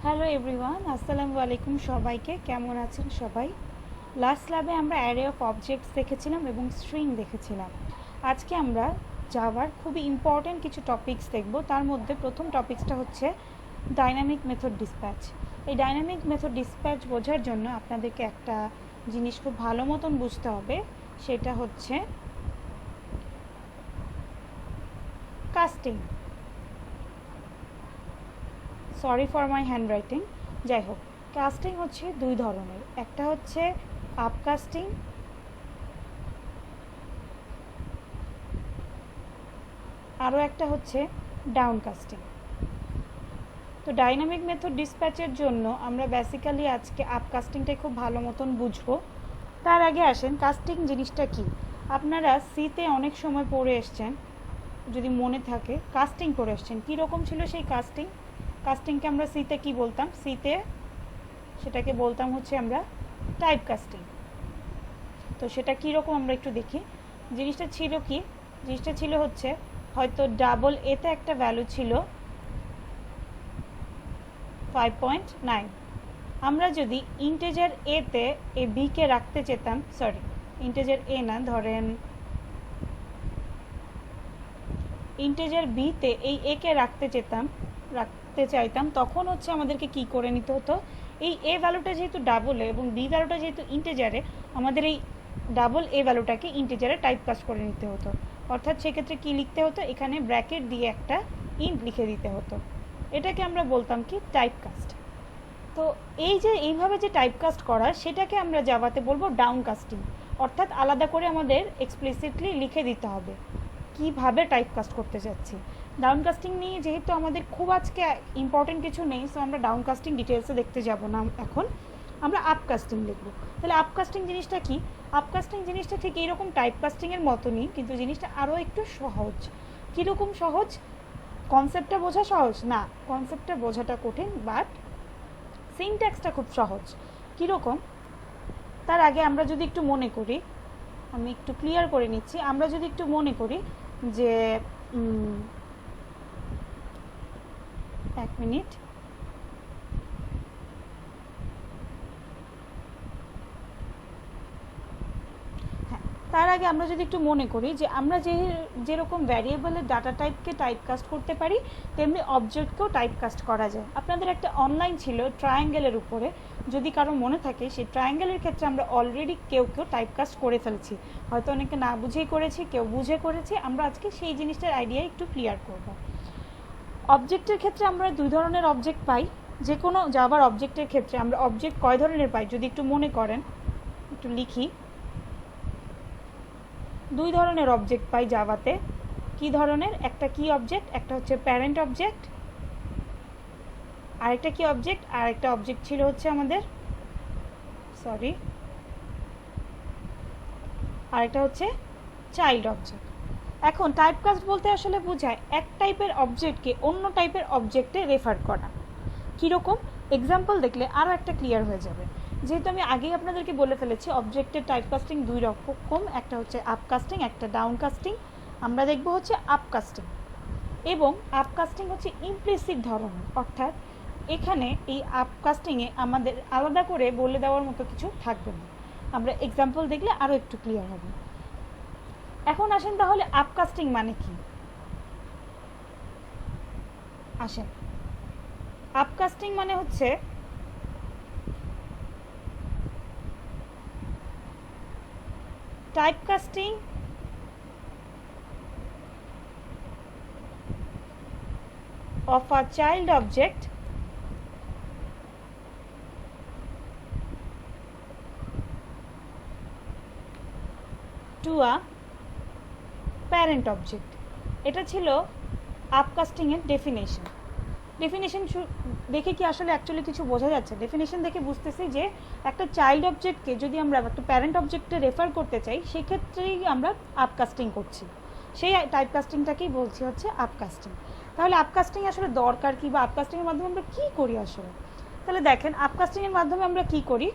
Hello everyone, আসসালামু আলাইকুম। সবাইকে কেমন আছেন সবাই? লাস্ট ল্যাবে আমরা অ্যারে অফ অবজেক্টস দেখেছিলাম এবং স্ট্রিং দেখেছিলাম। আজকে আমরা জাভার খুবই ইম্পর্ট্যান্ট কিছু টপিকস দেখব। তার মধ্যে প্রথম টপিকসটা হচ্ছে ডাইনামিক মেথড ডিসপ্যাচ। এই ডাইনামিক মেথড ডিসপ্যাচ বোঝার জন্য আপনাদেরকে একটা জিনিস খুব ভালো মতন বুঝতে হবে, সেটা হচ্ছে casting. Sorry for my hand writing. যাই হোক, কাস্টিং হচ্ছে দুই ধরনের। একটা হচ্ছে আপকাস্টিং, আরও একটা হচ্ছে ডাউনকাস্টিং। তো ডাইনামিক মেথড ডিসপ্যাচের জন্য আমরা বেসিক্যালি আজকে আপকাস্টিংটাই খুব ভালো মতন বুঝবো। তার আগে আসেন কাস্টিং জিনিসটা কি। আপনারা সিতে অনেক সময় পড়ে এসছেন, যদি মনে থাকে কাস্টিং করে এসছেন। কীরকম ছিল সেই কাস্টিং? কাস্টিংকে আমরা সিতে কি বলতাম? সিতে সেটাকে বলতাম হচ্ছে আমরা টাইপ কাস্টিং। তো সেটা কীরকম আমরা একটু দেখি। জিনিসটা ছিল কি? জিনিসটা ছিল হচ্ছে হয়তো ডাবল এতে একটা ভ্যালু ছিল 5.9। আমরা যদি ইন্টিজার এতে এ বিকে রাখতে চেতাম, সরি ইন্টিজার এ না, ধরেন ইন্টিজার বিতে এই একে রাখতে চাইতাম, তখন হচ্ছে আমাদেরকে কি করে নিতে হতো? এই এ ভ্যালুটা যেহেতু ডাবলে এবং বি ভ্যালুটা যেহেতু ইন্টিজারে, আমাদের এই ডাবল এ ভ্যালুটাকে ইন্টিজারে টাইপ কাস্ট করে নিতে হতো। অর্থাৎ সেক্ষেত্রে কি লিখতে হতো? এখানে ব্র্যাকেট দিয়ে একটা ইন্ট লিখে দিতে হতো। এটাকে আমরা বলতাম কি টাইপ কাস্ট। তো এই যে এইভাবে যে টাইপ কাস্ট করা, সেটাকে আমরা জাভাতে বলবো ডাউন কাস্টিং। অর্থাৎ আলাদা করে আমাদের এক্সপ্লিসিটলি লিখে দিতে হবে কীভাবে টাইপ কাস্ট করতে যাচ্ছি। ডাউন কাস্টিং নিয়ে যেহেতু আমাদের খুব আজকে ইম্পর্টেন্ট কিছু নেই, সো আমরা ডাউন কাস্টিং ডিটেলসে দেখতে যাব না। এখন আমরা আপ কাস্টিং লিখব। তাহলে আপ কাস্টিং জিনিসটা কি? আপ কাস্টিং জিনিসটা ঠিক এইরকম টাইপ কাস্টিংয়ের মতনই, কিন্তু জিনিসটা আরও একটু সহজ। কীরকম সহজ? কনসেপ্টটা বোঝা সহজ না, কনসেপ্টটা বোঝাটা কঠিন, বাট সিনট্যাক্সটা খুব সহজ। কীরকম? তার আগে আমরা যদি একটু মনে করি, আমি একটু ক্লিয়ার করে নিচ্ছি। আমরা যদি একটু মনে করি যে এক মিনিট, তার আগে আমরা যদি একটু মনে করি যে আমরা যেরকম ভ্যারিয়েবলের ডাটা টাইপকে টাইপকাস্ট করতে পারি, তেমনি অবজেক্টকেও টাইপকাস্ট করা যায়। আপনাদের একটা অনলাইন ছিল ট্রায়াঙ্গেলের উপরে, যদি কারো মনে থাকে, সেই ট্রায়াঙ্গেলের ক্ষেত্রে আমরা অলরেডি কেউ টাইপকাস্ট করে ফেলছি। হয়তো অনেকে না বুঝেই করেছি, কেউ বুঝে করেছি। আমরা আজকে সেই জিনিসটার আইডিয়া একটু ক্লিয়ার করব। অবজেক্টের ক্ষেত্রে আমরা দুই ধরনের অবজেক্ট পাই। যে কোনো জাভার অবজেক্টের ক্ষেত্রে আমরা অবজেক্ট কয় ধরনের পাই যদি একটু মনে করেন, একটু লিখি। দুই ধরনের অবজেক্ট পাই জাভাতে। কি ধরনের? একটা কি অবজেক্ট, একটা হচ্ছে প্যারেন্ট অবজেক্ট। আরেকটা কি অবজেক্ট? আরেকটা অবজেক্ট ছিল হচ্ছে আমাদের, সরি, আরেকটা হচ্ছে চাইল্ড অবজেক্ট। এখন টাইপকাস্ট বলতে আসলে বোঝায় এক টাইপের অবজেক্টকে অন্য টাইপের অবজেক্টে রেফার করা। কীরকম? এক্সাম্পল দেখলে আরও একটা ক্লিয়ার হয়ে যাবে। যেহেতু আমি আগেই আপনাদেরকে বলে ফেলেছি অবজেক্টের টাইপকাস্টিং দুই রকম, একটা হচ্ছে আপকাস্টিং, একটা ডাউনকাস্টিং। আমরা দেখব হচ্ছে আপকাস্টিং। এবং আপকাস্টিং হচ্ছে ইমপ্লিসিট ধরনের, অর্থাৎ এখানে এই আপকাস্টিংয়ে আমাদের আলাদা করে বলে দেওয়ার মতো কিছু থাকবে না। আমরা এক্সাম্পল দেখলে আরও একটু ক্লিয়ার হবে। এখন আসেন তাহলে আপকাস্টিং মানে কি? আসেন, আপকাস্টিং মানে হচ্ছে typecasting of a child object to a parent object। এটা ছিল আপকাস্টিংয়ের ডেফিনেশন। ডেফিনেশন দেখে কি আসলে অ্যাকচুয়ালি কিছু বোঝা যাচ্ছে? ডেফিনেশন দেখে বুঝতেছি যে একটা চাইল্ড অবজেক্টকে যদি আমরা একটা প্যারেন্ট অবজেক্টে রেফার করতে চাই, সেক্ষেত্রেই আমরা আপকাস্টিং করছি। সেই টাইপকাস্টিংটাকেই বলছি হচ্ছে আপকাস্টিং। তাহলে আপকাস্টিং আসলে দরকার কি, বা আপকাস্টিংয়ের মাধ্যমে আমরা কী করি আসলে? তাহলে দেখেন, আপকাস্টিংয়ের মাধ্যমে আমরা কী করি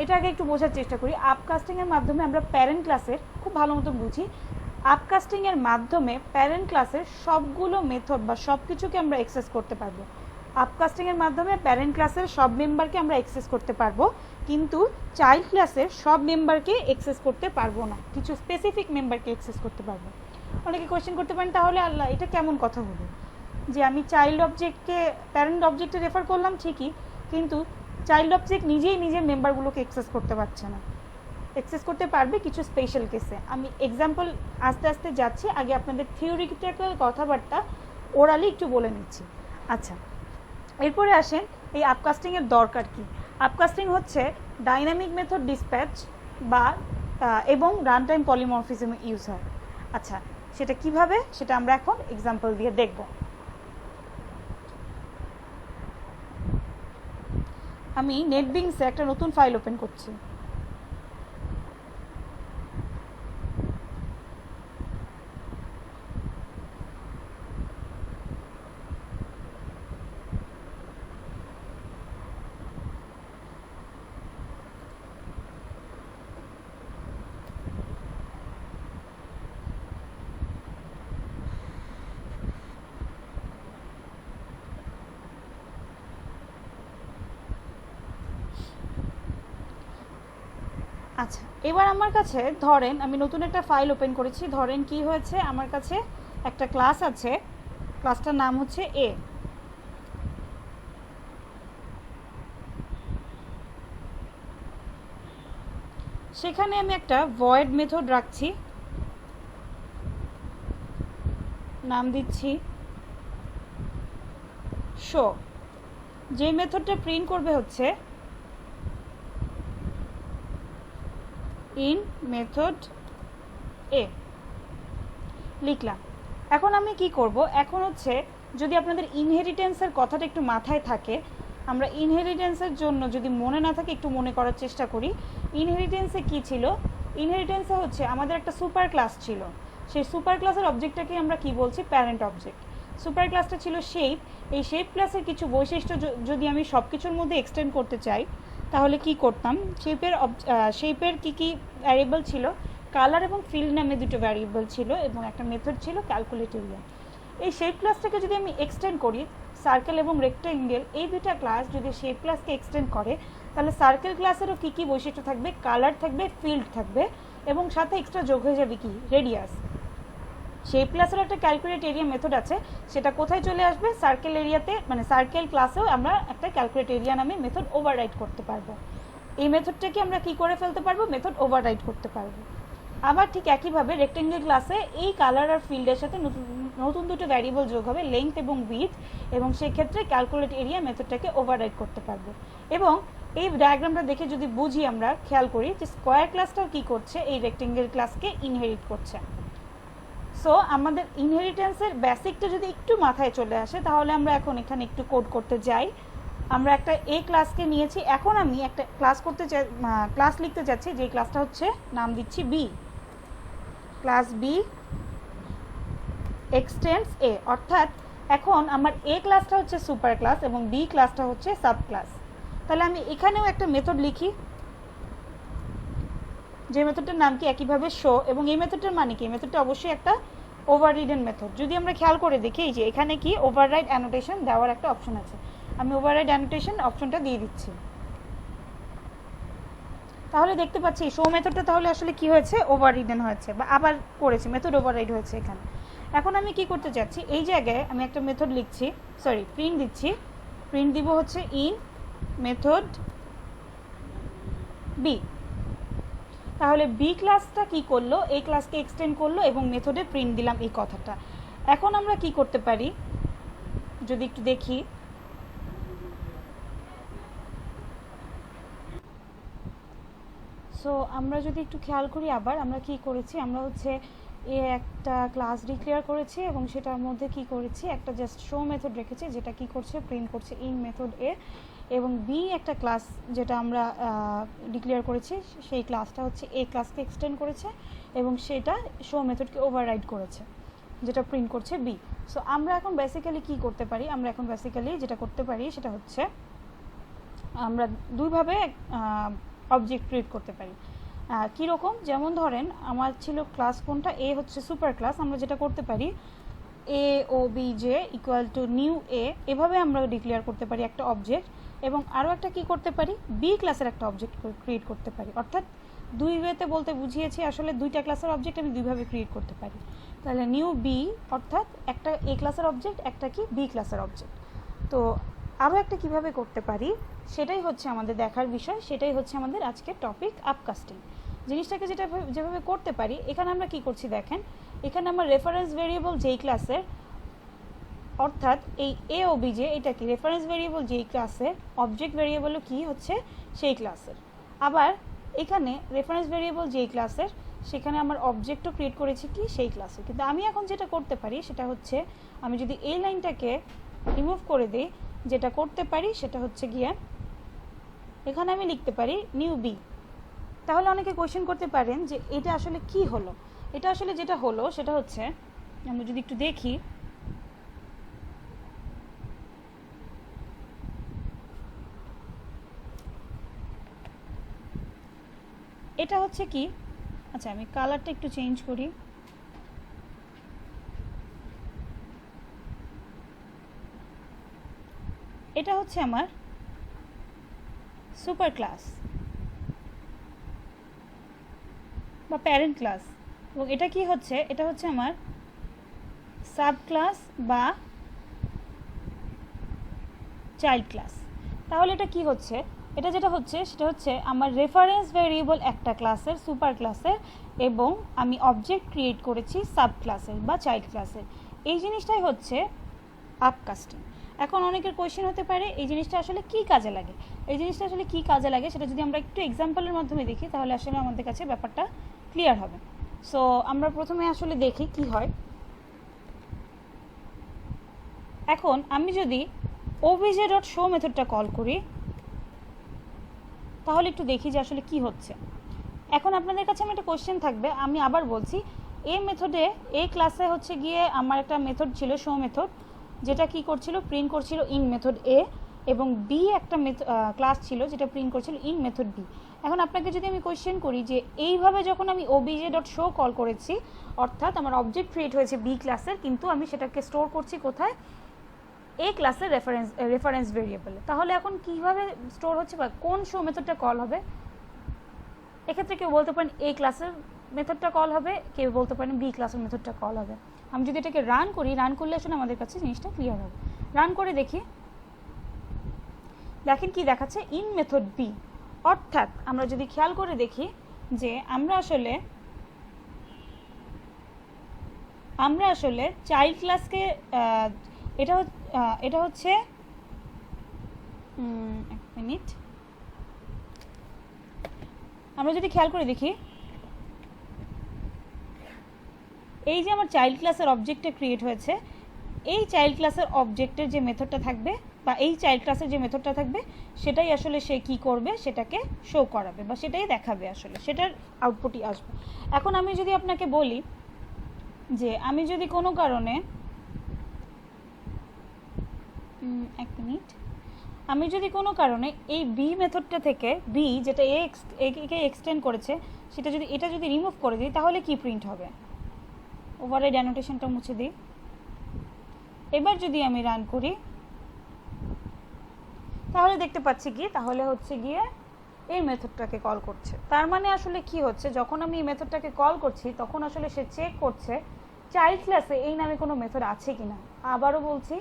এটা আগে একটু বোঝার চেষ্টা করি। আপকাস্টিংয়ের মাধ্যমে আমরা প্যারেন্ট ক্লাসের, খুব ভালো মতো বুঝি, আপকাস্টিংয়ের মাধ্যমে প্যারেন্ট ক্লাসের সবগুলো মেথড বা সব কিছুকে আমরা অ্যাক্সেস করতে পারবো। আপকাস্টিংয়ের মাধ্যমে প্যারেন্ট ক্লাসের সব মেম্বারকে আমরা অ্যাক্সেস করতে পারবো, কিন্তু চাইল্ড ক্লাসের সব মেম্বারকে অ্যাক্সেস করতে পারবো না, কিছু স্পেসিফিক মেম্বারকে অ্যাক্সেস করতে পারবো। অনেকে কোয়েশ্চেন করতে পারেন, তাহলে আল্লাহ এটা কেমন কথা হলো যে আমি চাইল্ড অবজেক্টকে প্যারেন্ট অবজেক্টে রেফার করলাম ঠিকই, কিন্তু চাইল্ড অবজেক্ট নিজেই নিজের মেম্বারগুলোকে অ্যাক্সেস করতে পারছে না। অ্যাক্সেস করতে পারবে কিছু স্পেশাল কেসে। আমি এক্সাম্পল আস্তে আস্তে যাচ্ছি, আগে আপনাদের থিওরিটিক্যাল কথাবার্তা ওরালি একটু বলে নিচ্ছি। আচ্ছা, এরপরে আসেন এই আপকাস্টিংয়ের দরকার কি। আপকাস্টিং হচ্ছে ডাইনামিক মেথড ডিসপ্যাচ বা এবং রান টাইম পলিমরফিজমে ইউজ হয়। আচ্ছা, সেটা কিভাবে, সেটা আমরা এখন এক্সাম্পল দিয়ে দেখব। আমি নেটবিংসে একটা নতুন ফাইল ওপেন করছি। আচ্ছা, এবার আমার কাছে ধরেন আমি নতুন একটা ফাইল ওপেন করেছি। ধরেন কি হয়েছে, আমার কাছে একটা ক্লাস আছে, ক্লাসটার নাম হচ্ছে এ। সেখানে আমি একটা ভয়েড মেথড রাখছি, নাম দিচ্ছি শো। যে মেথডটা প্রিন্ট করবে হচ্ছে ইন মেথড এ, লিখলাম। এখন আমি কি করব, এখন হচ্ছে যদি আপনাদের ইনহেরিটেন্সের কথাটা একটু মাথায় থাকে, আমরা ইনহেরিটেন্সের জন্য যদি মনে না থাকে একটু মনে করার চেষ্টা করি। ইনহেরিটেন্সে কি ছিল, ইনহেরিটেন্সে হচ্ছে আমাদের একটা সুপার ক্লাস ছিল, সেই সুপার ক্লাসের অবজেক্টটাকে আমরা কি বলছি, প্যারেন্ট অবজেক্ট। সুপার ক্লাসটা ছিল শেপ। এই শেপ ক্লাসের কিছু বৈশিষ্ট্য যদি আমি সব কিছুর মধ্যে এক্সটেন্ড করতে চাই, তাহলে কি করতাম, শেপের কি কি ভ্যারিয়েবল ছিল, কালার এবং ফিল্ড নামে দুটো ভ্যারিয়েবল ছিল এবং একটা মেথড ছিল ক্যালকুলেট এরিয়া। এই শেপ ক্লাসটাকে যদি আমি এক্সটেন্ড করি, সার্কেল এবং রেক্টেঙ্গেল এই দুটা ক্লাস যদি শেপ ক্লাসকে এক্সটেন্ড করে, তাহলে সার্কেল ক্লাসেরও কী কী বৈশিষ্ট্য থাকবে, কালার থাকবে, ফিল্ড থাকবে এবং সাথে এক্সট্রা যোগ হয়ে যাবে কি, রেডিয়াস। শেপ ক্লাসের একটা ক্যালকুলেট এরিয়া মেথড আছে, সেটা কোথায় চলে আসবে, সার্কেল এরিয়াতে, মানে সার্কেল ক্লাসেও আমরা একটা ক্যালকুলেট এরিয়া নামে মেথড ওভাররাইড করতে পারবো। এই মেথডটাকে আমরা কি করে ফেলতে পারবো, মেথড ওভাররাইড করতে পারবো। আবার ঠিক একইভাবে রেক্টেঙ্গেল ক্লাসে এই কালার আর ফিল্ডের সাথে নতুন দুটো ভ্যারিয়েবল যোগ হবে, লেংথ এবং উইডথ, এবং সেক্ষেত্রে ক্যালকুলেট এরিয়া মেথডটাকে ওভাররাইড করতে পারবো। এবং এই ডায়াগ্রামটা দেখে যদি বুঝি, আমরা খেয়াল করি যে স্কোয়ার ক্লাসটাও কী করছে, এই রেক্টেঙ্গেল ক্লাসকে ইনহেরিট করছে। সো আমাদের ইনহেরিটেন্সের বেসিকটা যদি একটু মাথায় চলে আসে, তাহলে আমরা এখন এখানে একটু কোড করতে যাই। আমরা একটা এ ক্লাসকে নিয়েছি, এখন আমি একটা ক্লাস লিখতে চাচ্ছি, যে ক্লাসটা হচ্ছে নাম দিচ্ছি বি। ক্লাস বি এক্সটেন্ডস এ, অর্থাৎ এখন আমার এ ক্লাসটা হচ্ছে সুপার ক্লাস এবং বি ক্লাসটা হচ্ছে সাব ক্লাস। তাহলে আমি এখানেও একটা মেথড লিখি, যে মেথডটার নাম কি একইভাবে শো, এবং এই মেথডটার মানে কি, মেথডটা অবশ্যই একটা ওভাররিডেন মেথড। যদি আমরা খেয়াল করে দেখি যে এখানে কি ওভাররাইড অ্যানোটেশন দেওয়ার একটা অপশন আছে, আমি ওভাররাইড অ্যানোটেশন অপশনটা দিয়ে দিচ্ছি। তাহলে দেখতে পাচ্ছি শো মেথডটা তাহলে আসলে কি হয়েছে, ওভাররিডেন হয়েছে বা আবার করেছে, মেথড ওভাররাইড হয়েছে এখানে। এখন আমি কি করতে চাচ্ছি, এই জায়গায় আমি একটা মেথড লিখছি, সরি প্রিন্ট দিচ্ছি। প্রিন্ট দিব হচ্ছে ইন মেথড বি। তাহলে বি ক্লাসটা কি করলো, এই ক্লাসকে এক্সটেন্ড করলো এবং মেথডে প্রিন্ট দিলাম এই কথাটা। এখন আমরা কি করতে পারি যদি একটু দেখি, সো আমরা যদি একটু খেয়াল করি, আবার আমরা কি করেছি, আমরা হচ্ছে এ একটা ক্লাস ডিক্লেয়ার করেছি এবং সেটার মধ্যে কি করেছি, একটা জাস্ট শো মেথড রেখেছি, যেটা কি করছে, প্রিন্ট করছে ইন মেথড এ, এবং বি একটা ক্লাস যেটা আমরা ডিক্লেয়ার করেছি, সেই ক্লাসটা হচ্ছে এ ক্লাসকে এক্সটেন্ড করেছে এবং সেটা শো মেথডকে ওভাররাইড করেছে, যেটা প্রিন্ট করছে বি। সো আমরা এখন বেসিক্যালি কি করতে পারি, আমরা এখন বেসিক্যালি যেটা করতে পারি সেটা হচ্ছে আমরা দুইভাবে অবজেক্ট ক্রিয়েট করতে পারি। কীরকম, যেমন ধরেন আমার ছিল ক্লাস কোনটা, এ হচ্ছে সুপার ক্লাস। আমরা যেটা করতে পারি, A O B J equal to new A, এভাবে আমরা ডিক্লেয়ার করতে পারি একটা অবজেক্ট। এবং আরও একটা কি করতে পারি, বি ক্লাসের একটা অবজেক্ট ক্রিয়েট করতে পারি। অর্থাৎ দুই ওয়েতে বলতে বুঝিয়েছি আসলে দুইটা ক্লাসের অবজেক্ট আমি দুইভাবে ক্রিয়েট করতে পারি। তাহলে নিউ বি অর্থাৎ একটা এ ক্লাসের অবজেক্ট, একটা কি বি ক্লাসের অবজেক্ট। তো আরও একটা কিভাবে করতে পারি সেটাই হচ্ছে আমাদের দেখার বিষয়, সেটাই হচ্ছে আমাদের আজকের টপিক আপকাস্টিং। জিনিসটাকে যেভাবে করতে পারি, এখানে আমরা কি করছি দেখেন, এখানে আমার রেফারেন্স ভেরিয়েবল যেই ক্লাসের, অর্থাৎ এই এ ও বি যে এটা কি রেফারেন্স ভেরিয়েবল যেই ক্লাসের, অবজেক্ট ভেরিয়েবলও কি হচ্ছে সেই ক্লাসের। আবার এখানে রেফারেন্স ভেরিয়েবল যেই ক্লাসের, সেখানে আমার অবজেক্টও ক্রিয়েট করেছি কি সেই ক্লাসে। কিন্তু আমি এখন যেটা করতে পারি সেটা হচ্ছে, আমি যদি এই লাইনটাকে রিমুভ করে দিই, যেটা করতে পারি সেটা হচ্ছে গিয়ে এখানে আমি লিখতে পারি নিউ বি। তাহলে অনেকে কোয়েশ্চেন করতে পারেন যে এটা আসলে কি হলো। এটা আসলে যেটা হলো সেটা হচ্ছে, আমরা যদি একটু দেখি, এটা হচ্ছে কি, আচ্ছা আমি কালারটা একটু চেঞ্জ করি। এটা হচ্ছে আমার সুপার ক্লাস বা প্যারেন্ট ক্লাস, এবং এটা কি হচ্ছে, এটা হচ্ছে আমার সাব ক্লাস বা চাইল্ড ক্লাস। তাহলে এটা কি হচ্ছে, এটা যেটা হচ্ছে সেটা হচ্ছে আমার রেফারেন্স ভেরিয়েবল একটা ক্লাসের, সুপার ক্লাসের, এবং আমি অবজেক্ট ক্রিয়েট করেছি সাব ক্লাসের বা চাইল্ড ক্লাসের। এই জিনিসটাই হচ্ছে আপকাস্টিং। এখন অনেকের কোয়েশ্চেন হতে পারে এই জিনিসটা আসলে কি কাজে লাগে। এই জিনিসটা আসলে কি কাজে লাগে সেটা যদি আমরা একটু এক্সাম্পলের মাধ্যমে দেখি তাহলে আসলে আমাদের কাছে ব্যাপারটা ক্লিয়ার হবে। সো আমরা প্রথমে আসলে দেখি কি হয়। এখন আমি যদি obj.show মেথডটা কল করি তাহলে একটু দেখি যে আসলে কি হচ্ছে। এখন আপনাদের কাছে আমি একটা কোয়েশ্চেন থাকবে, আমি আবার বলছি, এ মেথডে, এ ক্লাসে হচ্ছে গিয়ে আমার একটা মেথড ছিল শো মেথড, যেটা কি করছিল, প্রিন্ট করছিল ইন মেথড এ, এবং বি একটা ক্লাস ছিল যেটা প্রিন্ট করছিল ইন মেথড বি। এখন আপনাকে যদি আমি কোয়েশ্চেন করি যে এইভাবে যখন আমি obj.show কল করেছি, অর্থাৎ আমার অবজেক্ট ক্রিয়েট হয়েছে বি ক্লাসের, কিন্তু আমি সেটাকে স্টোর করছি কোথায়, এ ক্লাসের রেফারেন্স ভেরিয়েবলে, তাহলে এখন কিভাবে স্টোর হচ্ছে বা কোন শো মেথডটা কল হবে। এক্ষেত্রে কেউ বলতে পারেন এ ক্লাসের মেথডটা কল হবে, কেউ বলতে পারেন বি ক্লাসের মেথডটা কল হবে। আমি যদি এটাকে রান করি, রান করলে আসলে আমাদের কাছে জিনিসটা ক্লিয়ার হবে। রান করে দেখি, দেখেন কি দেখাচ্ছে, ইন মেথড বি। অর্থাৎ আমরা যদি খেয়াল করে দেখি যে আমরা আসলে চাইল্ড ক্লাসকে, এটা হচ্ছে এক মিনিট, আমরা যদি খেয়াল করে দেখি, এই যে আমার চাইল্ড ক্লাসের অবজেক্টটা ক্রিয়েট হয়েছে, এই চাইল্ড ক্লাসের অবজেক্টের যে মেথডটা থাকবে বা এই চাইল্ড ক্লাসের যে মেথডটা থাকবে, সেটাই আসলে সে কি করবে, সেটাকে শো করাবে বা সেটাই দেখাবে, আসলে সেটার আউটপুটই আসবে। এখন আমি যদি আপনাকে বলি যে আমি যদি কোনো কারণে, এক মিনিট, আমি যদি কোনো কারণে এই বি মেথডটা থেকে, বি যেটা একে এক্সটেন্ড করেছে, এটা যদি রিমুভ করে দিই তাহলে কি প্রিন্ট হবে। ওভাররাইড অ্যানোটেশনটা মুছে দিই। এবার যদি আমি রান করি তাহলে দেখতে পাচ্ছি কি, তাহলে হচ্ছে গিয়ে এই মেথডটাকে কল করছে। তার মানে আসলে কি হচ্ছে, যখন আমি এই মেথডটাকে কল করছি তখন আসলে সে চেক করছে চাইল্ড ক্লাসে এই নামে কোনো মেথড আছে কিনা। আবারও বলছি,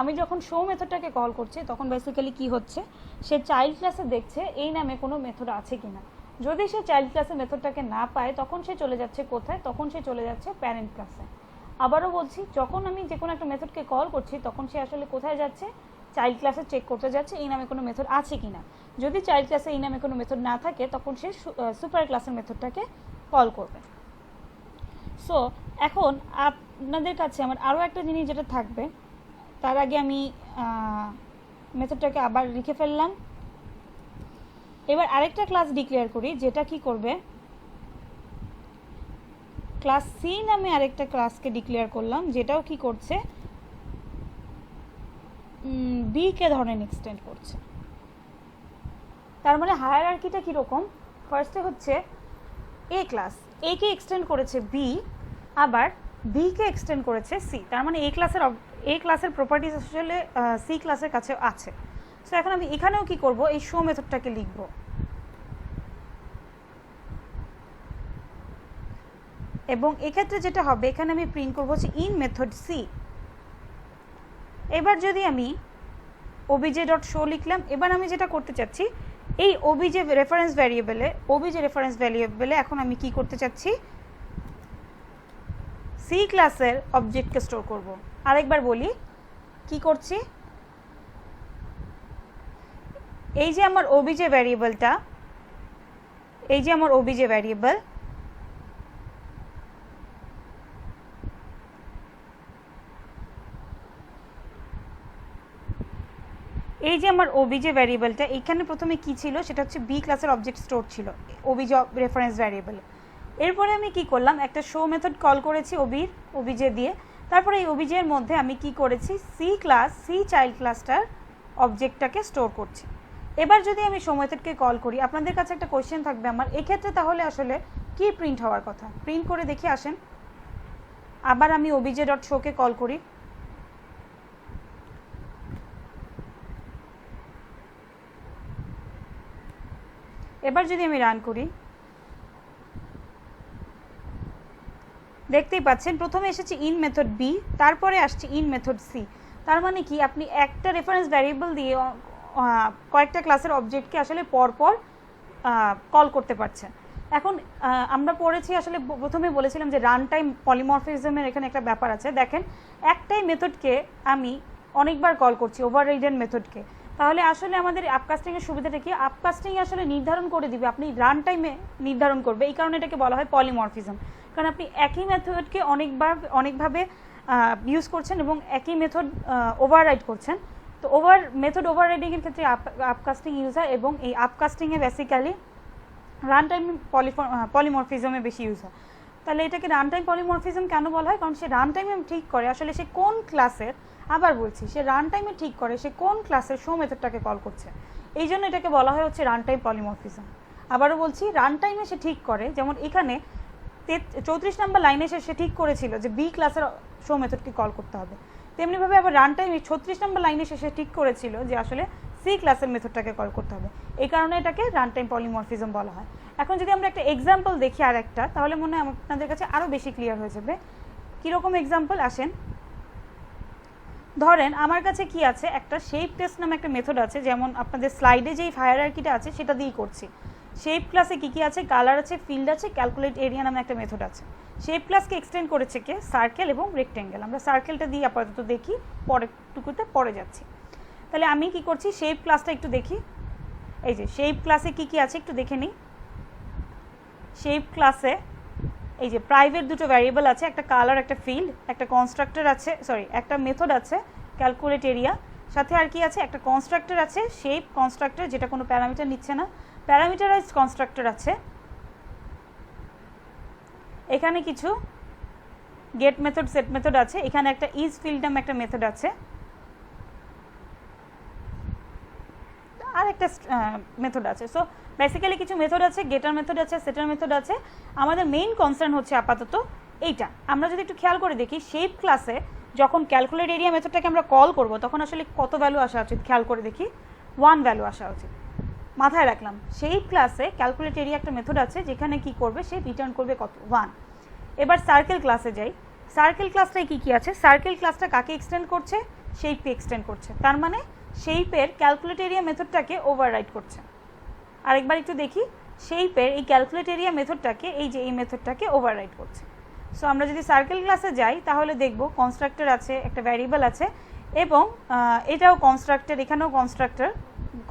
আমি যখন শো মেথডটাকে কল করছি তখন বেসিক্যালি কি হচ্ছে, সে চাইল্ড ক্লাসে দেখছে এই নামে কোনো মেথড আছে কিনা। যদি সে চাইল্ড ক্লাসে মেথডটাকে না পায় তখন সে চলে যাচ্ছে কোথায়, তখন সে চলে যাচ্ছে প্যারেন্ট ক্লাসে। আবারও বলছি, যখন আমি যে কোনো একটা মেথডকে কল করছি তখন সে আসলে কোথায় যাচ্ছে, চাইল্ড ক্লাসে চেক করতে যাচ্ছে এই নামে কোনো মেথড আছে কিনা। যদি চাইল্ড ক্লাসে এই নামে কোনো মেথড না থাকে তখন সে সুপার ক্লাসের মেথডটাকে কল করবে। সো এখন আপনাদের কাছে আমার আরও একটা জিনিস যেটা থাকবে, তার আগে আমি মেথডটাকে আবার লিখে ফেললাম। এবার আরেকটা ক্লাস ডিক্লেয়ার করি, যেটা কি করবে, ক্লাস সি নামে আরেকটা ক্লাসকে ডিক্লেয়ার করলাম, যেটাও কি করছে, বি কে ধরেন এক্সটেন্ড করছে। তার মানে হায়ারার্কিটা কীরকম, ফার্স্টে হচ্ছে এ ক্লাস, এ কে এক্সটেন্ড করেছে বি, আবার বি কে এক্সটেন্ড করেছে সি, তার মানে এই ক্লাসের প্রপার্টিজ আসলে সি ক্লাসের কাছে আছে। সো এখন আমি এখানেও কি করব, এই শো মেথডটাকে লিখব। এবং এক্ষেত্রে যেটা হবে, এখানে আমি প্রিন্ট করবো হচ্ছে ইন মেথড সি। এবার যদি আমি ওবিজে ডট শো লিখলাম, এবার আমি যেটা করতে চাচ্ছি, এই ওবিজে রেফারেন্স ভ্যারিয়েবলে এখন আমি কি করতে চাচ্ছি, সি ক্লাসের অবজেক্টকে স্টোর করব। আরেকবার বলি কি করছি, এই যে আমার ওবিজে ভ্যারিয়েবলটা, এই যে আমার ওবিজে ভ্যারিয়েবল, এই যে আমার ওবিজে ভ্যারিয়েবলটা, এইখানে প্রথমে কি ছিল, সেটা হচ্ছে বি ক্লাসের অবজেক্ট স্টোর ছিল ওবিজে রেফারেন্স ভ্যারিয়েবলে। এরপরে আমি কি করলাম, একটা শো মেথড কল করেছি ওবিজে দিয়ে। তারপরে এই ওবিজের মধ্যে আমি কি করেছি, সি চাইল্ড ক্লাসটার অবজেক্টটাকে স্টোর করছি। এবার যদি আমি শো মেথডকে কল করি, আপনাদের কাছে একটা কোয়েশ্চেন থাকবে আমার, এক্ষেত্রে তাহলে আসলে কি প্রিন্ট হওয়ার কথা, প্রিন্ট করে দেখি আসেন। আবার আমি ওবিজে ডট শোকে কল করি, এবার যদি আমি রান করি, দেখতেই পাচ্ছেন প্রথমে এসেছে ইন মেথড বি, তারপরে আসছে ইন মেথড সি। তার মানে কি, আপনি একটা রেফারেন্স ভ্যারিয়েবল দিয়ে কয়েকটা ক্লাসের অবজেক্টকে আসলে পরপর কল করতে পারছেন। এখন আমরা পড়েছি, আসলে প্রথমে বলেছিলাম যে রান টাইম পলিমরফিজমের এখানে একটা ব্যাপার আছে। দেখেন, একটাই মেথডকে আমি অনেকবার কল করছি, ওভাররাইডেন মেথডকে, তাহলে আসলে আমাদের আপকাস্টিংয়ের সুবিধাটা কি, আপকাস্টিং আসলে নির্ধারণ করে দিবে, আপনি রান টাইমে নির্ধারণ করবে, এই কারণে এটাকে বলা হয় পলিমরফিজম। কারণ আপনি একই মেথডকে অনেকভাবে ইউজ করছেন এবং একই মেথড ওভাররাইড করছেন। তো মেথড ওভাররাইডিংয়ের ক্ষেত্রে আপকাস্টিং ইউজ হয়, এবং এই আপকাস্টিংয়ে বেসিক্যালি রান টাইম পলিমরফিজমে বেশি ইউজ হয়। তাহলে এটাকে রান টাইম পলিমরফিজম কেন বলা হয়, কারণ সে রান টাইমে ঠিক করে আসলে সে কোন ক্লাসের, আবার বলছি, সে রান টাইমে ঠিক করে সে কোন ক্লাসের শো মেথডটাকে কল করছে, এই জন্য এটাকে বলা হয় হচ্ছে রান টাইম পলিমরফিজম। আবারও বলছি, রান টাইমে সে ঠিক করে, যেমন এখানে 34 নম্বর লাইনে সে ঠিক করেছিল যে বি ক্লাসের শো মেথডকে কল করতে হবে, তেমনিভাবে আবার রান টাইমে 36 নম্বর লাইনে সে ঠিক করেছিল যে আসলে সি ক্লাসের মেথডটাকে কল করতে হবে, এই কারণে এটাকে রান টাইম পলিমরফিজম বলা হয়। এখন যদি আমরা একটা এক্সাম্পল দেখি আর একটা, তাহলে মনে হয় আপনাদের কাছে আরও বেশি ক্লিয়ার হয়ে যাবে। কীরকম এক্সাম্পল আসেন, ধরেন আমার কাছে কি আছে, একটা শেপ টেস্ট নামে একটা মেথড আছে, যেমন আপনাদের স্লাইডে যেই হায়ারার্কিটা আছে সেটা দিয়েই করছি। শেপ ক্লাসে কী কী আছে, কালার আছে, ফিল্ড আছে, ক্যালকুলেট এরিয়া নামে একটা মেথড আছে। শেপ ক্লাসকে এক্সটেন্ড করেছে কে, সার্কেল এবং রেক্টেঙ্গেল। আমরা সার্কেলটা দিয়ে আপাতত দেখি, পরেরটুকুতে পরে যাচ্ছি। তাহলে আমি কি করছি, শেপ ক্লাসটা একটু দেখি। এই যে শেপ ক্লাসে কি কি আছে একটু দেখে নিই। শেপ ক্লাসে এই যে প্রাইভেট দুটো ভ্যারিয়েবল আছে, একটা কালার, একটা ফিল্ড, একটা কনস্ট্রাক্টর আছে, একটা মেথড আছে ক্যালকুলেট এরিয়া, সাথে আর কি আছে, একটা কনস্ট্রাক্টর আছে শেপ কনস্ট্রাক্টর, যেটা কোনো প্যারামিটার নিচ্ছে না, প্যারামিটারাইজড কনস্ট্রাক্টর আছে, এখানে কিছু গেট মেথড, সেট মেথড আছে, এখানে একটা ইজ ফিল্ড নামে একটা মেথড আছে, আর একটা মেথড আছে। সো বেসিক্যালি কিছু মেথড আছে, গেটার মেথড আছে, সেটার মেথড আছে। আমাদের মেইন কনসার্ন হচ্ছে আপাতত এইটা। আমরা যদি একটু খেয়াল করে দেখি, শেপ ক্লাসে যখন ক্যালকুলেট এরিয়া মেথডটাকে আমরা কল করব, তখন আসলে কত ভ্যালু আসা উচিত, খেয়াল করে দেখি 1 ভ্যালু আসা উচিত। মাথায় রাখলাম, শেপ ক্লাসে ক্যালকুলেট এরিয়া একটা মেথড আছে, যেখানে কি করবে, সে রিটার্ন করবে কত, 1। এবার সার্কেল ক্লাসে যাই, সার্কেল ক্লাসটায় কি কি আছে, সার্কেল ক্লাসটা কাকে এক্সটেন্ড করছে, শেপকে এক্সটেন্ড করছে, তার মানে শেপের ক্যালকুলেট এরিয়া মেথডটাকে ওভাররাইড করছে। আরেকবার একটু দেখি, শেপের এই ক্যালকুলেট এরিয়া মেথডটাকে, এই যে এই মেথডটাকে ওভাররাইড করছে। সো আমরা যদি সার্কেল ক্লাসে যাই, তাহলে দেখব কনস্ট্রাক্টর আছে, একটা ভ্যারিয়েবল আছে, এবং এটাও কনস্ট্রাক্টর, এখানেও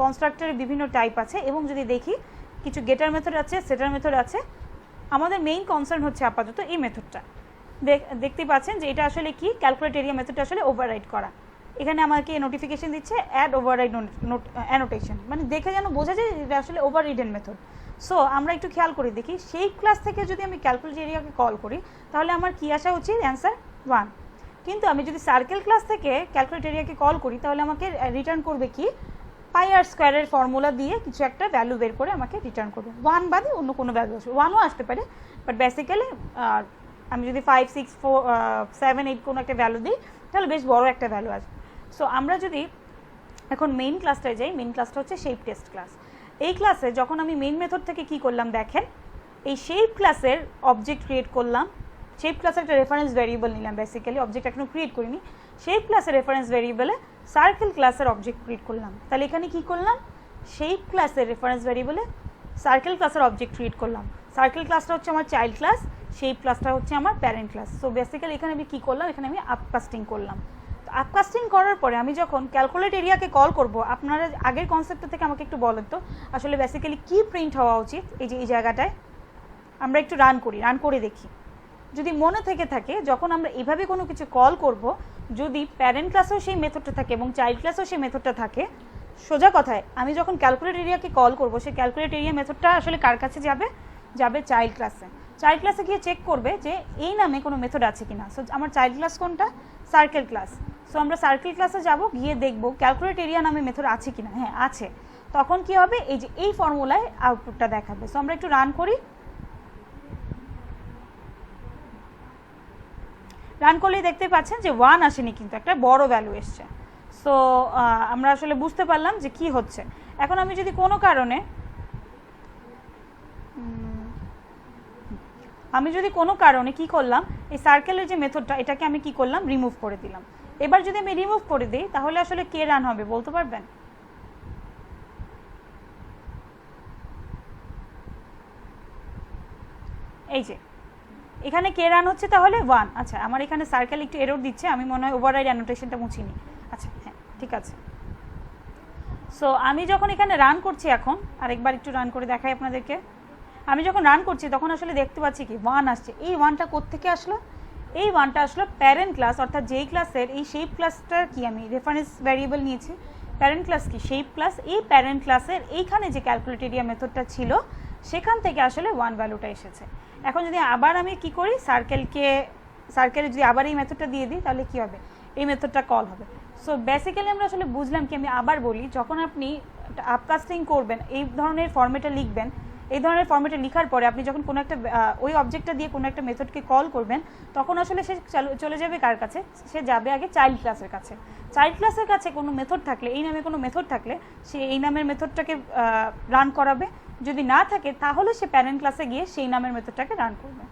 কনস্ট্রাক্টরের বিভিন্ন টাইপ আছে, এবং যদি দেখি কিছু গেটার মেথড আছে, সেটার মেথড আছে। আমাদের মেইন কনসার্ন হচ্ছে আপাতত এই মেথডটা। দেখতেই পাচ্ছেন যে এটা আসলে কি, ক্যালকুলেট এরিয়া মেথডটা আসলে ওভাররাইড করা। এখানে আমাকে নোটিফিকেশন দিচ্ছে অ্যাড ওভাররাইড অ্যানোটেশন, মানে দেখে যেন বোঝা যায় এটা আসলে ওভাররিডেন মেথড। সো আমরা একটু খেয়াল করে দেখি, শেপ ক্লাস থেকে যদি আমি ক্যালকুলেট এরিয়াকে কল করি, তাহলে আমার কি আসা উচিত, অ্যান্সার 1। কিন্তু আমি যদি সার্কেল ক্লাস থেকে ক্যালকুলেট এরিয়াকে কল করি, তাহলে আমাকে রিটার্ন করবে কি, পাই আর স্কোয়ারের ফর্মুলা দিয়ে কিছু একটা ভ্যালু বের করে আমাকে রিটার্ন করবে, 1 বাদে অন্য কোনো ভ্যালু আসবে, 1ও আসতে পারে, বাট বেসিক্যালি আমি যদি 5 6 4 7 8 কোনো একটা ভ্যালু দিই তাহলে বেশ বড় একটা ভ্যালু আসবে। সো আমরা যদি এখন মেইন ক্লাসটায় যাই, মেইন ক্লাসটা হচ্ছে শেপ টেস্ট ক্লাস। এই ক্লাসে যখন আমি মেইন মেথড থেকে কি করলাম দেখেন, এই শেপ ক্লাসের অবজেক্ট ক্রিয়েট করলাম, শেপ ক্লাসের একটা রেফারেন্স ভ্যারিয়েবল নিলাম, বেসিক্যালি অবজেক্ট এখনো ক্রিয়েট করিনি, শেপ ক্লাসের রেফারেন্স ভ্যারিয়েবলে সার্কেল ক্লাসের অবজেক্ট ক্রিয়েট করলাম। তাহলে এখানে কি করলাম, শেপ ক্লাসের রেফারেন্স ভ্যারিয়েবলে সার্কেল ক্লাসের অবজেক্ট ক্রিয়েট করলাম। সার্কেল ক্লাসটা হচ্ছে আমার চাইল্ড ক্লাস, শেপ ক্লাসটা হচ্ছে আমার প্যারেন্ট ক্লাস। সো বেসিক্যালি এখানে আমি কী করলাম, এখানে আমি আপকাস্টিং করলাম। তো আপকাস্টিং করার পরে আমি যখন ক্যালকুলেট এরিয়াকে কল করব, আপনারা আগের কনসেপ্টটা থেকে আমাকে একটু বলেন তো আসলে বেসিক্যালি কী প্রিন্ট হওয়া উচিত। এই যে এই জায়গাটায় আমরা একটু রান করে দেখি, যদি মনে থেকে থাকে যখন আমরা এভাবে কোনো কিছু কল করব, যদি প্যারেন্ট ক্লাসেও সেই মেথডটা থাকে এবং চাইল্ড ক্লাসেও সেই মেথডটা থাকে, সোজা কথায় আমি যখন ক্যালকুলেট এরিয়াকে কল করব, সেই ক্যালকুলেট এরিয়া মেথডটা আসলে কার কাছে যাবে, যাবে চাইল্ড ক্লাসে। চাইল্ড ক্লাসে গিয়ে চেক করবে যে এই নামে কোনো মেথড আছে কিনা। সো আমার চাইল্ড ক্লাস কোনটা, সার্কেল ক্লাস। সো আমরা সার্কেল ক্লাসে যাব, গিয়ে দেখব ক্যালকুলেট এরিয়া নামে মেথড আছে কিনা, হ্যাঁ আছে। তখন কি হবে, এই যে এই ফর্মুলায় আউটপুটটা দেখাবে। সো আমরা একটু রান করি, রান করলেই দেখতে পাচ্ছেন যে 1 আসেনি, কিন্তু একটা বড় ভ্যালু এসছে। সো আমরা আসলে বুঝতে পারলাম যে কি হচ্ছে। এখন আমি যদি কোনো কারণে কি করলাম, এই সার্কেলের যে মেথডটা এটাকে আমি কি করলাম, রিমুভ করে দিলাম। এবার যদি আমি রিমুভ করে দিই তাহলে আসলে কে রান হবে বলতে পারবেন? এই যে এখানে কে রান হচ্ছে তাহলে 1। আচ্ছা আমার এখানে সার্কেল একটু এরর দিচ্ছে, আমি মনে হয় ওভাররাইড অ্যানোটেশনটা মুছিনি। আচ্ছা হ্যাঁ ঠিক আছে। সো আমি যখন এখানে রান করছি, এখন আরেকবার একটু রান করে দেখাই আপনাদেরকে। আমি যখন রান করছি তখন আসলে দেখতে পাচ্ছি কি 1 আসছে। এই 1টা কোত্থেকে আসলো, এই 1টা আসলো প্যারেন্ট ক্লাস, অর্থাৎ যেই ক্লাসের এই শেপ ক্লাসটার কি আমি রেফারেন্স ভ্যারিয়েবল নিয়েছি, প্যারেন্ট ক্লাস কি শেপ ক্লাস, এই প্যারেন্ট ক্লাসের এইখানে যে ক্যালকুলেট এরিয়া মেথডটা ছিল সেখান থেকে আসলে 1 ভ্যালুটা এসেছে। এখন যদি আবার আমি কি করি, সার্কেলে যদি আবার এই মেথডটা দিয়ে দিই তাহলে কি হবে, এই মেথডটা কল হবে। সো বেসিক্যালি আমরা আসলে বুঝলাম কি, আমি আবার বলি, যখন আপনি আপকাস্টিং করবেন এই ধরনের ফর্মেটে লিখবেন, এই ধরনের ফর্মেটে লেখার পরে আপনি যখন কোনো একটা ওই অবজেক্টটা দিয়ে কোনো একটা মেথডকে কল করবেন, তখন আসলে সে চলে যাবে কার কাছে, সে যাবে আগে চাইল্ড ক্লাসের কাছে। চাইল্ড ক্লাসের কাছে কোনো মেথড থাকলে, এই নামে কোনো মেথড থাকলে সে এই নামের মেথডটাকে রান করাবে, যদি না থাকে তাহলে সে প্যারেন্ট ক্লাসে গিয়ে সেই নামের মেথডটাকে রান করবে।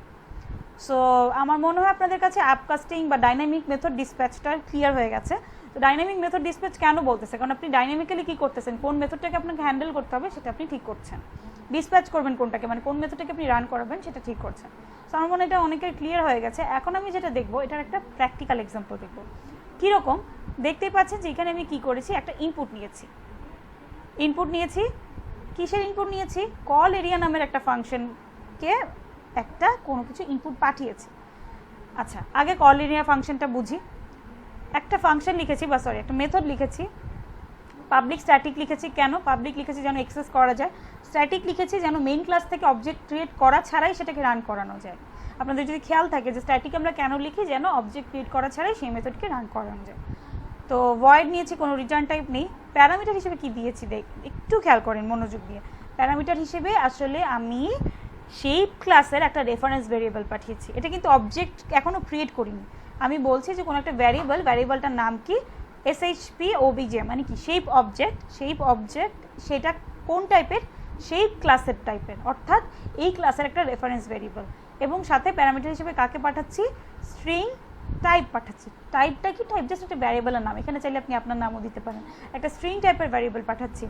সো আমার মনে হয় আপনাদের কাছে আপকাস্টিং বা ডাইনামিক মেথড ডিসপ্যাচটা ক্লিয়ার হয়ে গেছে। তো ডাইনামিক মেথড ডিসপ্যাচ কেন বলতেছে, কারণ আপনি ডাইনামিক্যালি কী করতেছেন, কোন মেথডটাকে আপনাকে হ্যান্ডেল করতে হবে সেটা আপনি ঠিক করছেন, ডিসপ্যাচ করবেন কোনটাকে, মানে কোন মেথডটাকে আপনি রান করাবেন সেটা ঠিক করছেন। সো আমার মনে হয় এটা অনেকের ক্লিয়ার হয়ে গেছে। এখন আমি যেটা দেখবো, এটার একটা প্র্যাকটিক্যাল এক্সাম্পল দেখবো। কীরকম দেখতেই পাচ্ছেন যে এখানে আমি কী করেছি, একটা ইনপুট নিয়েছি। কিসের ইনপুট নিয়েছি, কল এরিয়া নামের একটা ফাংশনকে একটা কোনো কিছু ইনপুট পাঠিয়েছি। আচ্ছা আগে কল এরিয়া ফাংশনটা বুঝি। একটা ফাংশন লিখেছি, বা সরি একটা মেথড লিখেছি, পাবলিক স্ট্যাটিক লিখেছি। কেন পাবলিক লিখেছি, যেন অ্যাক্সেস করা যায়। স্ট্যাটিক লিখেছি যেন মেইন ক্লাস থেকে অবজেক্ট ক্রিয়েট করা ছাড়াই সেটাকে রান করানো যায়। আপনাদের যদি খেয়াল থাকে যে স্ট্যাটিক আমরা কেন লিখি, যেন অবজেক্ট ক্রিয়েট করা ছাড়াই সেই মেথডকে রান করানো যায়। তো ভয়েড নিয়েছি, কোনো রিটার্ন টাইপ নেই। প্যারামিটার হিসেবে কি দিয়েছি একটু খেয়াল করেন মনোযোগ দিয়ে। প্যারামিটার হিসেবে আসলে আমি শেপ ক্লাসের একটা রেফারেন্স ভেরিয়েবল পাঠিয়েছি। এটা কিন্তু অবজেক্ট এখনও ক্রিয়েট করিনি, আমি বলছি যে কোনো একটা ভ্যারিয়েবলটার নাম কি, SHP-OBJ, মানে কি শেপ অবজেক্ট। সেটা কোন টাইপের, শেপ ক্লাসের টাইপের, অর্থাৎ এই ক্লাসের একটা রেফারেন্স ভেরিয়েবল। এবং সাথে প্যারামিটার হিসেবে কাকে পাঠাচ্ছি, স্ট্রিং টাইপ পাঠাচ্ছি। টাইপটা কি, টাইপ জাস্ট একটা ভ্যারিয়েবলের নাম, এখানে চাইলে আপনি আপনার নামও দিতে পারেন। একটা স্ট্রিং টাইপের ভ্যারিয়েবল পাঠাচ্ছি।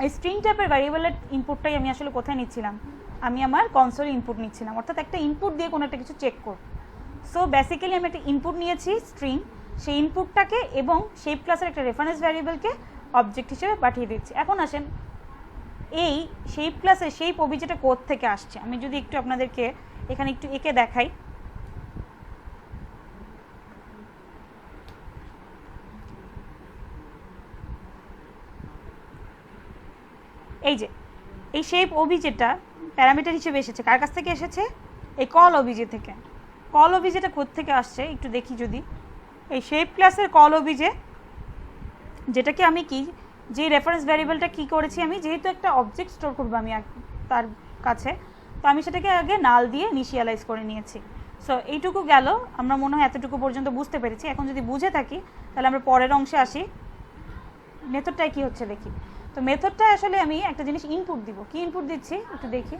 এই স্ট্রিং টাইপের ভ্যারিয়েবলের ইনপুটটাই আমি আসলে কোথায় নিচ্ছিলাম, আমি আমার কনসোলে ইনপুট নিচ্ছিলাম, অর্থাৎ একটা ইনপুট দিয়ে কোনো একটা কিছু চেক করব। সো বেসিক্যালি আমি একটা ইনপুট নিয়েছি স্ট্রিং, সেই ইনপুটটাকে এবং শেপ ক্লাসের একটা রেফারেন্স ভ্যারিয়েবলকে অবজেক্ট হিসেবে পাঠিয়ে দিচ্ছি। এখন আসেন এই শেপ ক্লাসে শেপ অবজেক্টটা কোড থেকে আসছে, আমি যদি একটু আপনাদেরকে এখানে একটু এঁকে দেখাই। এই যে এই শেপ অবজেক্টটা প্যারামিটার হিসেবে এসেছে, কার কাছ থেকে এসেছে, এই কল অবজেক্ট থেকে। কল অবজেক্টটা কোড থেকে আসছে একটু দেখি, যদি এই শেপ ক্লাসের কল অবজেক্ট, যেটাকে আমি কি, যে রেফারেন্স ভ্যারিয়েবলটা কি করেছি, আমি যেহেতু একটা অবজেক্ট স্টোর করবো আমি তার কাছে, তো আমি সেটাকে আগে নাল দিয়ে ইনিশিয়ালাইজ করে নিয়েছি। সো এইটুকু গেল, আমরা মনে হয় এতটুকু পর্যন্ত বুঝতে পেরেছি। এখন যদি বুঝে থাকি তাহলে আমরা পরের অংশে আসি, মেথডটায় কি হচ্ছে দেখি। তো মেথডটায় আসলে আমি একটা জিনিস ইনপুট দিব, কি ইনপুট দিচ্ছি একটু দেখি।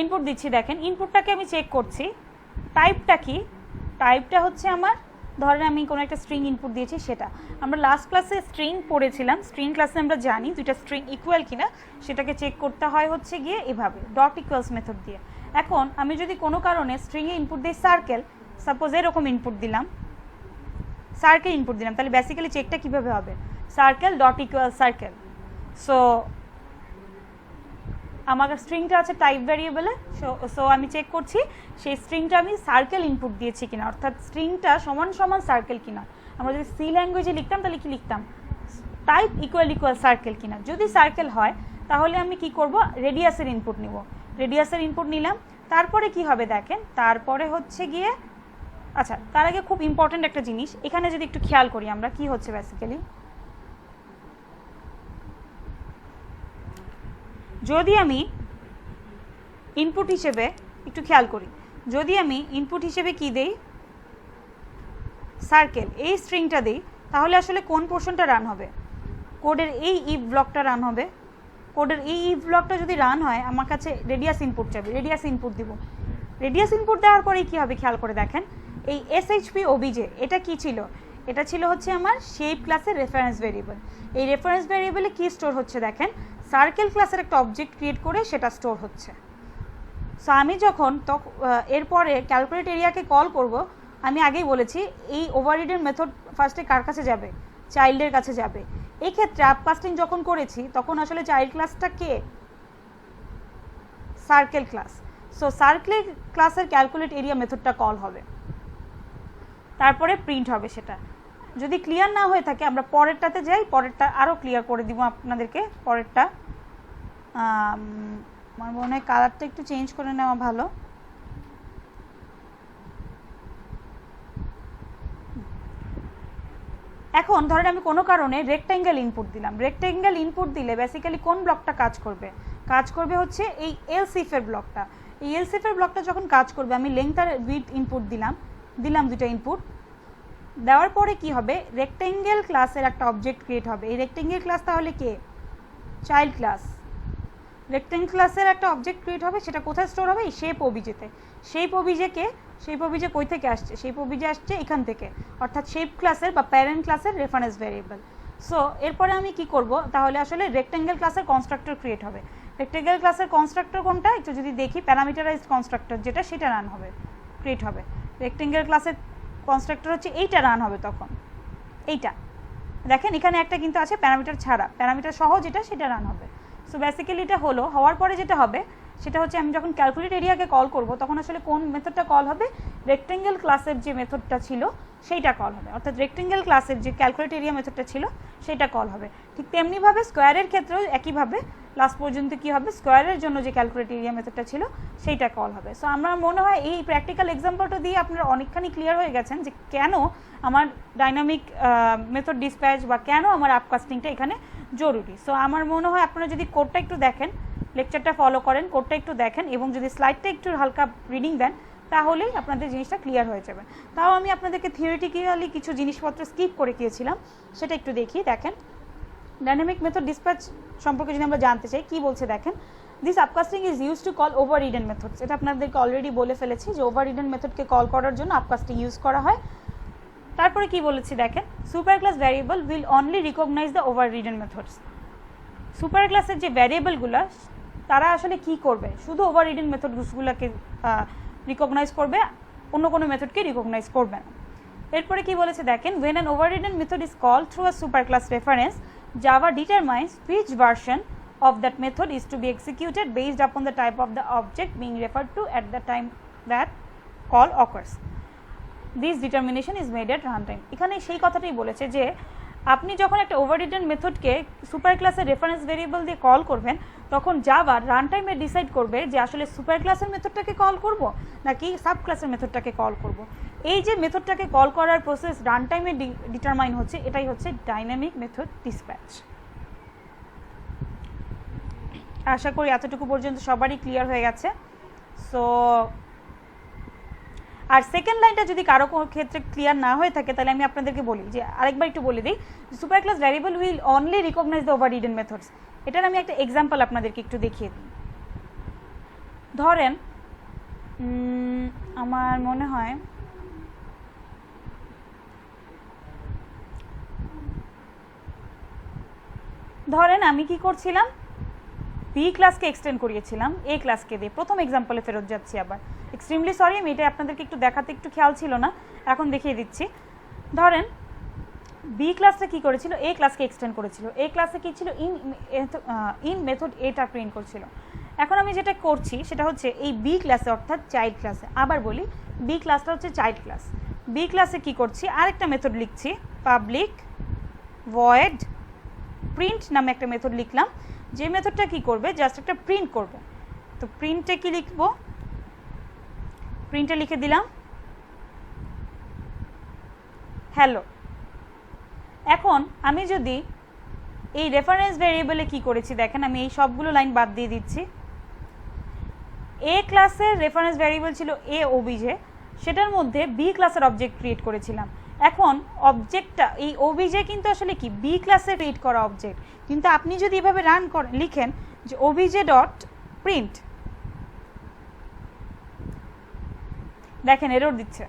ইনপুট দিচ্ছি, দেখেন ইনপুটটাকে আমি চেক করছি, টাইপটা কি, টাইপটা হচ্ছে আমার, ধরেন আমি কোনো একটা স্ট্রিং ইনপুট দিয়েছি, সেটা আমরা লাস্ট ক্লাসে স্ট্রিং পড়েছিলাম, স্ট্রিং ক্লাসে আমরা জানি দুইটা স্ট্রিং ইকুয়াল কিনা সেটাকে চেক করতে হয় হচ্ছে গিয়ে এভাবে ডট ইকুয়ালস মেথড দিয়ে। এখন আমি যদি কোনো কারণে স্ট্রিংয়ে ইনপুট দিই সার্কেল, সাপোজ এরকম ইনপুট দিলাম, সার্কেল ইনপুট দিলাম, তাহলে বেসিক্যালি চেকটা কীভাবে হবে, circle dot equal circle. So আমার স্ট্রিংটা আছে টাইপ ভ্যারিয়েবলে, সো আমি চেক করছি সেই স্ট্রিংটা আমি সার্কেল ইনপুট দিয়েছি কিনা, অর্থাৎ স্ট্রিংটা সমান সমান সার্কেল কিনা। আমরা যদি সি ল্যাঙ্গুয়েজে লিখতাম তাহলে কি লিখতাম, টাইপ ইকুয়াল সার্কেল কিনা। যদি সার্কেল হয় তাহলে আমি কি করব, রেডিয়াসের ইনপুট নিব, রেডিয়াসের ইনপুট নিলাম। তারপরে কি হবে দেখেন, তারপরে হচ্ছে গিয়ে, আচ্ছা তার আগে খুব ইম্পর্ট্যান্ট একটা জিনিস এখানে যদি একটু খেয়াল করি আমরা, কি হচ্ছে বেসিক্যালি, যদি আমি ইনপুট হিসেবে একটু খেয়াল করি, যদি আমি ইনপুট হিসেবে কি দেই, সার্কেল, এই স্ট্রিংটা দিই, তাহলে আসলে কোন পোর্শনটা রান হবে, কোডের এই ইফ ব্লকটা রান হবে। কোডের এই ইফ ব্লকটা যদি রান হয় আমার কাছে রেডিয়াস ইনপুট চাইবে, রেডিয়াস ইনপুট দিব। রেডিয়াস ইনপুট দেওয়ার পরে কী হবে খেয়াল করে দেখেন, এই এসএইচপি ওবিজে এটা কি ছিল, এটা ছিল হচ্ছে আমার শেপ ক্লাসের রেফারেন্স ভেরিয়েবল। এই রেফারেন্স ভেরিয়েবলে কি স্টোর হচ্ছে দেখেন, সার্কেল ক্লাসের একটা অবজেক্ট ক্রিয়েট করে সেটা স্টোর হচ্ছে। সো আমি যখন এরপরে ক্যালকুলেট এরিয়াকে কল করব, আমি আগেই বলেছি এই ওভাররিডের মেথড ফার্স্টে কার কাছে যাবে, চাইল্ডের কাছে যাবে। এই ক্ষেত্রে আপকাস্টিং যখন করেছি তখন আসলে চাইল্ড ক্লাসটা কে, সার্কেল ক্লাস। সো সার্কেল ক্লাসের ক্যালকুলেট এরিয়া মেথডটা কল হবে, তারপরে প্রিন্ট হবে সেটা। যদি ক্লিয়ার না হয়ে থাকে আমরা পরেরটাতে যাই, পরেরটা আরও ক্লিয়ার করে দিব আপনাদেরকে। পরেরটা আমার মনে হয় কালারটা একটু চেঞ্জ করে নেওয়া ভালো। এখন ধরেন আমি কোনো কারণে রেক্ট্যাঙ্গেল ইনপুট দিলাম, রেক্ট্যাঙ্গেল ইনপুট দিলে বেসিক্যালি কোন ব্লকটা কাজ করবে, কাজ করবে হচ্ছে এই এলসিফের ব্লকটা। এই এলসিফের ব্লকটা যখন কাজ করবে, আমি লেংথ আর উইডথ ইনপুট দিলাম দুইটা ইনপুট দেওয়ার পরে কি হবে, রেক্ট্যাঙ্গেল ক্লাসের একটা অবজেক্ট ক্রিয়েট হবে। এই রেক্ট্যাঙ্গেল ক্লাস তাহলে কে, চাইল্ড ক্লাস। রেক্ট্যাঙ্গেল ক্লাসের একটা অবজেক্ট ক্রিয়েট হবে, সেটা কোথায় স্টোর হবে, এই শেপ ওবিজেতে। শেপ ওবিজেকে, শেপ ওবিজে কই থেকে আসছে, শেপ ওবিজে আসছে এখান থেকে, অর্থাৎ শেপ ক্লাসের বা প্যারেন্ট ক্লাসের রেফারেন্স ভ্যারিয়েবল। সো এরপরে আমি কি করব, তাহলে আসলে রেক্ট্যাঙ্গেল ক্লাসের কনস্ট্রাক্টর ক্রিয়েট হবে। রেক্ট্যাঙ্গেল ক্লাসের কনস্ট্রাক্টর কোনটা একটু যদি দেখি, প্যারামিটারাইজড কনস্ট্রাক্টর যেটা, সেটা রান হবে, ক্রিয়েট হবে। রেক্ট্যাঙ্গেল ক্লাসের কনস্ট্রাক্টর হচ্ছে এইটা রান হবে তখন, এইটা দেখেন এখানে একটা কিন্তু আছে প্যারামিটার ছাড়া, প্যারামিটার সহ যেটা সেটা রান হবে। সো বেসিক্যালি এটা হলো, হওয়ার পরে যেটা হবে সেটা হচ্ছে আমি যখন ক্যালকুলেট এরিয়াকে কল করব তখন আসলে কোন মেথডটা কল হবে, রেক্ট্যাঙ্গেল ক্লাসের যে মেথডটা ছিল সেইটা কল হবে, অর্থাৎ রেক্ট্যাঙ্গেল ক্লাসের যে ক্যালকুলেট এরিয়া মেথডটা ছিল সেটা কল হবে। ঠিক তেমনিভাবে স্কোয়ারের ক্ষেত্রেও একইভাবে লাস্ট পর্যন্ত কি হবে, স্কোয়ারের জন্য যে ক্যালকুলেট এরিয়া মেথডটা ছিল সেইটা কল হবে। সো আমার মনে হয় এই প্র্যাকটিক্যাল এক্সাম্পলটা দিয়ে আপনারা অনেকখানি ক্লিয়ার হয়ে গেছেন যে কেন আমার ডাইনামিক মেথড ডিসপ্যাচ বা কেন আমার আপকাস্টিংটা এখানে জরুরি। সো আমার মনে হয় আপনারা যদি কোডটা একটু দেখেন, লেকচারটা ফলো করেন, কোডটা একটু দেখেন এবং যদি স্লাইডটা একটু হালকা রিডিং দেন তাহলেই আপনাদের জিনিসটা ক্লিয়ার হয়ে যাবে। তাও আমি আপনাদেরকে থিওরিটিক্যালি কিছু জিনিসপত্র স্কিপ করে গিয়েছিলাম, সেটা একটু দেখি। দেখেন ডাইনামিক মেথড ডিসপ্যাচ সম্পর্কে যদি আমরা জানতে চাই, কি বলছে দেখেন, this upcasting is use to call overridden methods. এটা আপনাদেরকে অলরেডি বলে ফেলেছি যে ওভাররিডেন মেথডকে কল করার জন্য আপকাস্টিং ইউজ করা হয়। তারপরে কি বলেছি দেখেন, super class variable will only recognise the overridden methods. Super ক্লাসের যে ভ্যারিয়েবলগুলো তারা আসলে কি করবে, শুধু ওভাররিডেন মেথডগুলোকে রিকগনাইজ করবে, অন্য কোনো মেথডকে রিকগনাইজ করবে না। এরপরে কি বলেছে দেখেন, when an overridden method is called through a superclass reference, Java determines which version of that method is to be executed based upon the type of the object being referred to at the time that call occurs. This determination is made at runtime. এখানে সেই কথাটাই বলেছে যে আপনি যখন একটা overridden মেথডকে super ক্লাসের reference variable দিয়ে কল করবেন তখন জাভা রান টাইমে ডিসাইড করবে যে আসলে সুপার ক্লাসের মেথডটাকে কল করব নাকি সাব ক্লাসের মেথডটাকে কল করব। এই যে মেথডটাকে কল করার প্রসেস রান টাইমে ডিটারমাইন হচ্ছে, এটাই হচ্ছে ডাইনামিক মেথড ডিসপ্যাচ। আশা করি এতটুকু পর্যন্ত সবারই ক্লিয়ার হয়ে গেছে। সো আর সেকেন্ড লাইনটা যদি কারো কোনো ক্ষেত্রে ক্লিয়ার না হয়ে থাকে তাহলে আমি আপনাদেরকে বলি যে আরেকবার একটু বলে দিই, super class variable will only recognise the overridden methods. এটার আমি একটা এক্সাম্পল আপনাদেরকে একটু দেখিয়ে দিই। ধরেন আমার মনে হয় ধরেন আমি কি করছিলাম, বি ক্লাসকে এক্সটেন্ড করিয়েছিলাম এ ক্লাসকে দিয়ে। প্রথম এক্সাম্পলে ফেরত যাচ্ছি আবার, এক্সট্রিমলি সরি, আমি এটা আপনাদেরকে একটু দেখাতে একটু খেয়াল ছিল না, এখন দেখিয়ে দিচ্ছি। ধরেন বি ক্লাসটা কি করেছিল, এ ক্লাসকে এক্সটেন্ড করেছিল। এ ক্লাসে কি ছিল, ইন মেথড এটা প্রিন্ট করছিল। এখন আমি যেটা করছি সেটা হচ্ছে এই বি ক্লাসে অর্থাৎ চাইল্ড ক্লাসে, আবার বলি বি ক্লাসটা হচ্ছে চাইল্ড ক্লাস, বি ক্লাসে কি করছি, আরেকটা মেথড লিখছি, পাবলিক ভয়েড প্রিন্ট নামে একটা মেথড লিখলাম, যে মেথডটা কি করবে, জাস্ট একটা প্রিন্ট করবে। তো প্রিন্টে কি লিখবো, প্রিন্টে লিখে দিলাম হ্যালো। এখন আমি যদি এই রেফারেন্স ভ্যারিয়েবলে কি করেছি দেখেন, আমি এই সবগুলো লাইন বাদ দিয়ে দিচ্ছি। এ ক্লাসের রেফারেন্স ভ্যারিয়েবল ছিল এ ওবিজে, সেটার মধ্যে বি ক্লাসের অবজেক্ট ক্রিয়েট করেছিলাম। এখন অবজেক্টটা এই ওবিজে কিন্তু আসলে কি বি ক্লাসে ক্রিয়েট করা অবজেক্ট, কিন্তু আপনি যদি এভাবে রান করেন, লিখেন যে ওবিজে ডট প্রিন্ট, দেখেন এরর দিচ্ছে।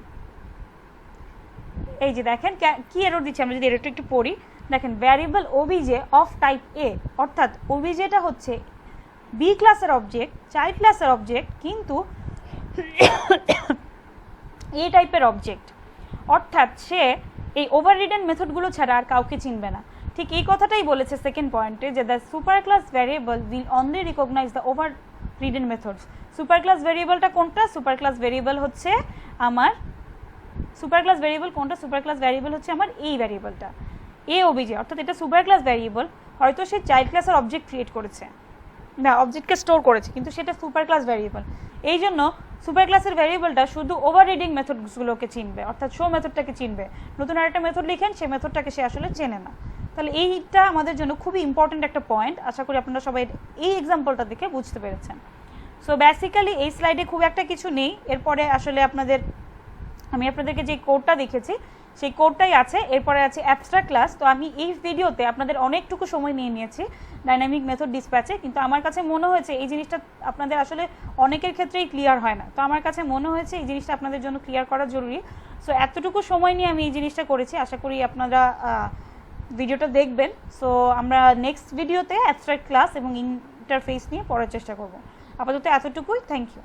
এই যে দেখেন কি এরর দিচ্ছে, আমরা যদি এররটা একটু পড়ি, দেখেন ভ্যারিয়েবল ওবিজে অফ টাইপ এ, অর্থাৎ ওবিজেটা হচ্ছে বি ক্লাসের অবজেক্ট, চাইল্ড ক্লাসের অবজেক্ট, কিন্তু এ টাইপের অবজেক্ট, অর্থাৎ সে এই ওভাররিডেন মেথডগুলো ছাড়া আর কাউকে চিনবে না। ঠিক এই কথাটাই বলেছে সেকেন্ড পয়েন্টে, যে the super class variable will only recognise the overridden methods. Super class ভ্যারিয়েবলটা কোনটা, সুপার ক্লাস ভ্যারিয়েবল হচ্ছে আমার সুপার ক্লাস ভ্যারিয়েবল কোনটা, সুপার ক্লাস ভ্যারিয়েবল হচ্ছে আমার এই ভ্যারিয়েবলটা এ ওবিজে, অর্থাৎ এটা সুপার ক্লাস ভ্যারিয়েবল। হয়তো সে চাইল্ড ক্লাসের অবজেক্ট ক্রিয়েট করেছে, না অবজেক্টকে স্টোর করেছে, কিন্তু সেটা সুপার ক্লাস ভ্যারিয়েবল। এই জন্য সুপার ক্লাসের ভ্যারিয়েবলটা শুধু ওভাররিডিং মেথডগুলোকে চিনবে, অর্থাৎ শো মেথডটাকে চিনবে। নতুন আরেকটা মেথড লিখেন, সেই মেথডটাকে সে আসলে চেনে না। তাহলে এইটা আমাদের জন্য খুবই ইম্পর্টেন্ট একটা পয়েন্ট। আশা করি আপনারা সবাই এই এক্সাম্পলটা দেখে বুঝতে পেরেছেন। সো বেসিক্যালি এই স্লাইডে খুব একটা কিছু নেই, এরপরে আসলে আমি আপনাদেরকে যে কোডটা দেখেছি সেই কোডটাই আছে, এরপরে আছে অ্যাবস্ট্রাক্ট ক্লাস। তো আমি এই ভিডিওতে আপনাদের অনেকটুকু সময় নিয়ে নিয়েছি ডাইনামিক মেথড ডিসপ্যাচে, কিন্তু আমার কাছে মনে হয়েছে এই জিনিসটা আপনাদের আসলে অনেকের ক্ষেত্রেই ক্লিয়ার হয় না। তো আমার কাছে মনে হয়েছে এই জিনিসটা আপনাদের জন্য ক্লিয়ার করা জরুরি। সো এতটুকু সময় নিয়ে আমি এই জিনিসটা করেছি, আশা করি আপনারা ভিডিওটা দেখবেন। সো আমরা নেক্সট ভিডিওতে অ্যাবস্ট্রাক্ট ক্লাস এবং ইন্টারফেস নিয়ে পড়ার চেষ্টা করব। আপাতত এতটুকুই, থ্যাংক ইউ।